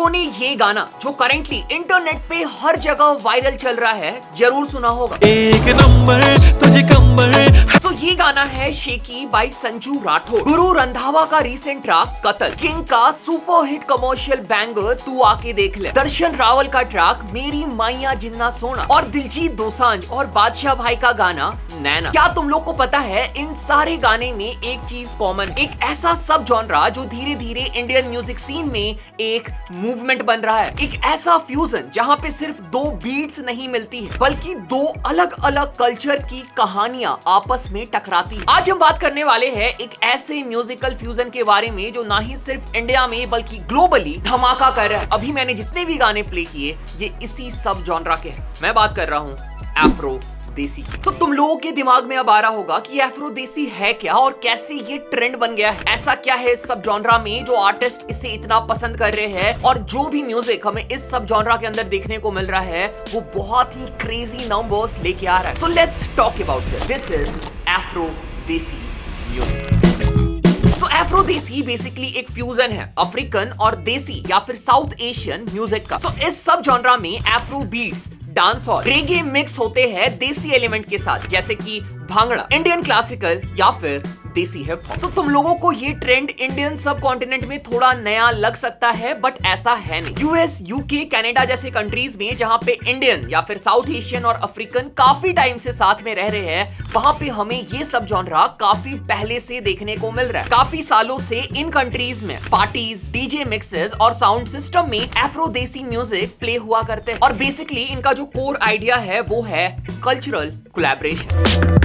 लोगों ने ये गाना जो करेंटली इंटरनेट पे हर जगह वायरल चल रहा है जरूर सुना होगा। एक नंबर तुझे कंबर। तो ये गाना है शेकी बाय संजू राठौर। गुरु रंधावा का रीसेंट ट्रैक कत्ल, किंग का सुपर हिट कमर्शियल बैंगर तू आके देख ले, दर्शन रावल का ट्रैक मेरी माइया जिन्ना सोना और दिलजीत दोसांझ और बादशाह भाई का गाना नैना। क्या तुम लोग को पता है इन सारे गाने में एक चीज कॉमन, एक ऐसा सब जॉनरा जो धीरे धीरे इंडियन म्यूजिक सीन में एक मूवमेंट बन रहा है, एक ऐसा फ्यूजन जहां पे सिर्फ दो बीट्स नहीं मिलती है बल्कि दो अलग अलग कल्चर की कहानियां आपस में टकराती है। आज हम बात करने वाले हैं एक ऐसे म्यूजिकल फ्यूजन के बारे में जो ना ही सिर्फ इंडिया में बल्कि ग्लोबली धमाका कर रहा है। अभी मैंने जितने भी गाने प्ले किए ये इसी सब जॉनरा के हैं। मैं बात कर रहा हूँ एफ्रो देसी। तो तुम लोगों के दिमाग में अब आ रहा होगा कि एफ्रो देसी है क्या और कैसे ये ट्रेंड बन गया है, ऐसा क्या है इस सब जॉनरा में जो आर्टिस्ट इसे इतना पसंद कर रहे हैं और जो भी म्यूजिक हमें इस सब जॉनरा के अंदर देखने को मिल रहा है वो बहुत ही क्रेजी नंबर्स लेके आ रहा है। So let's talk about this is Afro देसी म्यूजिक। सो एफ्रो देसी बेसिकली एक फ्यूजन है अफ्रीकन और देसी या फिर साउथ एशियन म्यूजिक का। सो इस सब जॉनरा में एफ्रो बीट्स, डांस और रेगे मिक्स होते हैं देसी एलिमेंट के साथ, जैसे कि भांगड़ा, इंडियन क्लासिकल या फिर देसी हिप हॉप। तो तुम लोगों को ये ट्रेंड इंडियन सब कॉन्टिनेंट में थोड़ा नया लग सकता है बट ऐसा है नहीं। यूएस, यूके, कनाडा जैसे कंट्रीज में जहां पे इंडियन या फिर साउथ एशियन और अफ्रीकन काफी टाइम से साथ में रह रहे हैं वहां पे हमें ये सब जॉनरा काफी पहले से देखने को मिल रहा है। काफी सालों से इन कंट्रीज में पार्टीज, डीजे मिक्सेस और साउंड सिस्टम में एफ्रो देसी म्यूजिक प्ले हुआ करते हैं और बेसिकली इनका जो कोर आइडिया है वो है कल्चरल कोलैबोरेशन।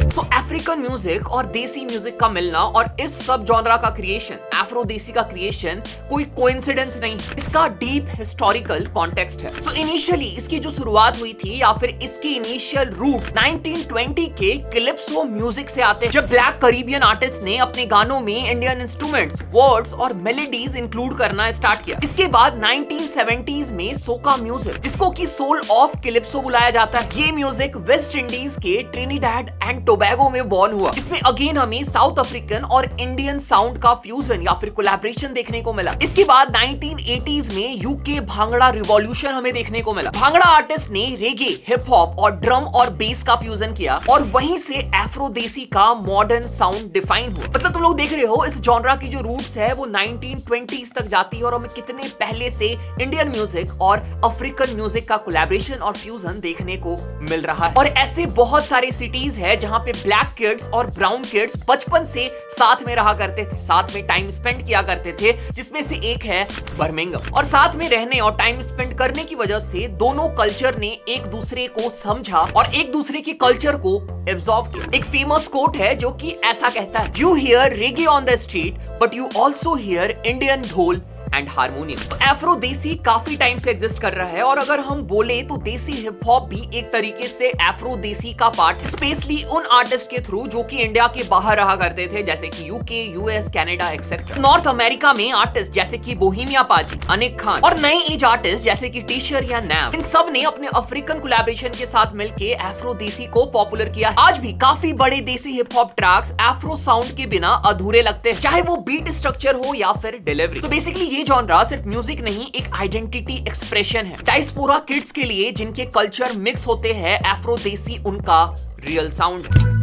सो अफ्रीकन म्यूजिक और देसी म्यूजिक का मिलना और इस सब जॉनरा का क्रिएशन, एफ्रो देसी का क्रिएशन कोई कोइंसिडेंस नहीं, इसका डीप हिस्टोरिकल कॉन्टेक्स्ट है। सो इनिशियली इसकी जो शुरुआत हुई थी या फिर इसकी इनिशियल रूट्स 1920 के कैलिप्सो म्यूजिक से आते हैं, जब ब्लैक कैरिबियन आर्टिस्ट ने अपने गानों में इंडियन इंस्ट्रूमेंट्स, वर्ड्स और मेलोडीज इंक्लूड करना स्टार्ट किया। इसके बाद 1970s में सोका म्यूजिक, जिसको कि सोल ऑफ कैलिप्सो बुलाया जाता है, ये म्यूजिक वेस्ट इंडीज के ट्रिनिडाड एंड टोबैगो में बॉर्न हुआ। इसमें अगेन हमें साउथ अफ्रीकन और इंडियन साउंड का फ्यूजन या फिर कोलैबोरेशन देखने को मिला। इसके बाद 1980s में यूके भांगड़ा रिवॉल्यूशन हमें देखने को मिला। भांगड़ा आर्टिस्ट ने रेगे, हिप हॉप और ड्रम और बेस का फ्यूजन किया और वहीं से एफ्रो देसी का मॉडर्न साउंड डिफाइन हुआ। मतलब तुम लोग देख रहे हो इस जॉनरा की जो रूट्स है वो 1920s तक जाती है और हमें कितने पहले से इंडियन म्यूजिक और अफ्रीकन म्यूजिक का कोलैबोरेशन और फ्यूजन देखने को मिल रहा है। और ऐसे बहुत सारे सिटीज है जहां पे ब्लैक किड्स और ब्राउन किड्स बचपन से साथ में रहा करते थे, साथ में टाइम स्पेंड किया करते थे, जिसमें से एक है बर्मिंघम। और साथ में रहने और टाइम स्पेंड करने की वजह से दोनों कल्चर ने एक दूसरे को समझा और एक दूसरे के कल्चर को एब्जॉर्व किया। एक फेमस कोट है जो कि ऐसा कहता है, you hear reggae on the street but you also hear Indian dhol and harmonium. तो एफ्रो देसी काफी टाइम से एग्जिस्ट कर रहा है और अगर हम बोले तो देसी हिप हॉप भी एक तरीके से एफ्रो देसी का पार्ट, स्पेशली उन आर्टिस्ट के थ्रू जो कि इंडिया के बाहर रहा करते थे, जैसे कि UK, US, Canada etcetera. North America में आर्टिस्ट जैसे कि बोहेमिया पाजी, अनिक खान और नए एज आर्टिस्ट जैसे कि टीशर या नैव, इन सब ने अपने अफ्रीकन कोलैबोरेशन के साथ मिलकर एफ्रो देसी को पॉपुलर किया। आज भी काफी बड़े देसी hip hop tracks Afro sound के बिना अधूरे लगते हैं, चाहे वो बीट स्ट्रक्चर हो या फिर डिलीवरी। तो बेसिकली ये जॉनरा सिर्फ म्यूजिक नहीं, एक आइडेंटिटी एक्सप्रेशन है। डायस्पोरा किड्स के लिए जिनके कल्चर मिक्स होते हैं, एफ्रो देसी उनका रियल साउंड है।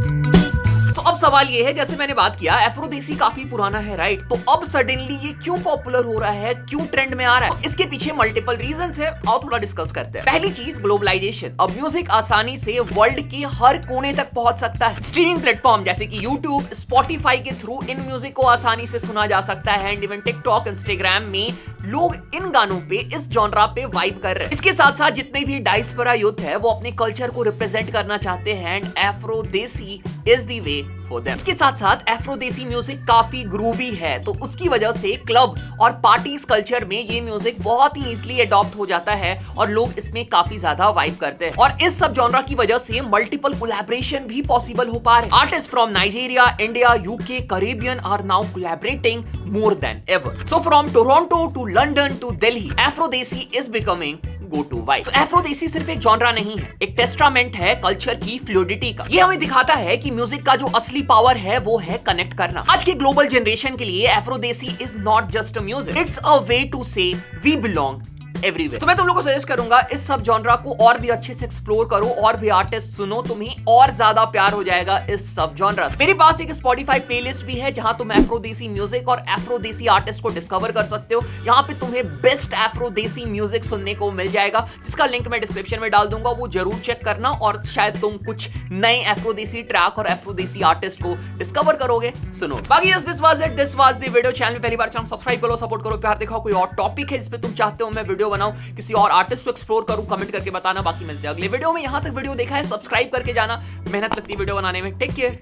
तो अब सवाल ये है, जैसे मैंने बात किया एफ्रो देसी काफी पुराना है राइट, तो अब सडनली ये क्यों पॉपुलर हो रहा है, क्यों ट्रेंड में आ रहा है? तो इसके पीछे मल्टीपल रीजंस है, आओ थोड़ा डिस्कस करते हैं। पहली चीज ग्लोबलाइजेशन। अब म्यूजिक आसानी से वर्ल्ड के हर कोने तक पहुंच सकता है। स्ट्रीमिंग प्लेटफॉर्म जैसे कि यूट्यूब, स्पॉटिफाई के थ्रू इन म्यूजिक को आसानी से सुना जा सकता है एंड इवन टिकटॉक, इंस्टाग्राम में लोग इन गानों पे, इस जॉनरा पे वाइब कर रहे हैं। इसके साथ साथ जितने भी डायस्पोरा यूथ है वो अपने कल्चर को रिप्रेजेंट करना चाहते हैं एंड एफ्रो देसी is the way for them. इसके साथ साथ एफ्रो देसी म्यूजिक काफी ग्रूवी है, तो उसकी वजह से क्लब और पार्टीज कल्चर में ये म्यूजिक बहुत ही इजीली अडॉप्ट हो जाता है और लोग इसमें काफी ज्यादा वाइब करते हैं। और इस सब जॉनरा की वजह से मल्टीपल कोलैबोरेशन भी पॉसिबल हो पा रहे हैं। Artist from Nigeria, India, UK, Caribbean are now collaborating more than ever. So from Toronto to London to Delhi, Afro Desi is becoming go to vibe. Afrodesi सिर्फ एक जॉनरा नहीं है, एक टेस्टामेंट है कल्चर की फ्लूइडिटी का। ये हमें दिखाता है कि म्यूजिक का जो असली पावर है वो है कनेक्ट करना। आज की ग्लोबल जनरेशन के लिए Afrodesi is not just a music, it's a way to say we belong everywhere. तो मैं तुम लोगों को सजेस्ट करूंगा इस सब जॉनरा को और भी अच्छे से एक्सप्लोर करो, और भी आर्टिस्ट सुनो, तुम्हें और ज्यादा प्यार हो जाएगा इस सब जॉनरा से। मेरे पास एक स्पॉटिफाई प्लेलिस्ट भी है जहां तुम एफ्रोदेसी म्यूजिक और एफ्रोदेसी आर्टिस्ट को डिस्कवर कर सकते हो। यहाँ पे तुम्हें बेस्ट एफ्रोदेसी म्यूजिक सुनने को मिल जाएगा, जिसका लिंक मैं डिस्क्रिप्शन में डाल दूंगा, वो जरूर चेक करना और शायद तुम कुछ नए एफ्रोदेसी ट्रैक और एफ्रोदेसी आर्टिस्ट को डिस्कवर करोगे, सुनो। बाकी this was the video. Channel में पहली बार चैनल सब्सक्राइब करो, सपोर्ट करो, प्यार दिखाओ। कोई और टॉपिक है जिसपे तुम चाहते हो मैं वीडियो बनाऊं, किसी और आर्टिस्ट को एक्सप्लोर करूं, कमेंट करके बताना। बाकी मिलते हैं अगले वीडियो में। यहां तक वीडियो देखा है सब्सक्राइब करके जाना, मेहनत लगती है वीडियो बनाने में। Take care.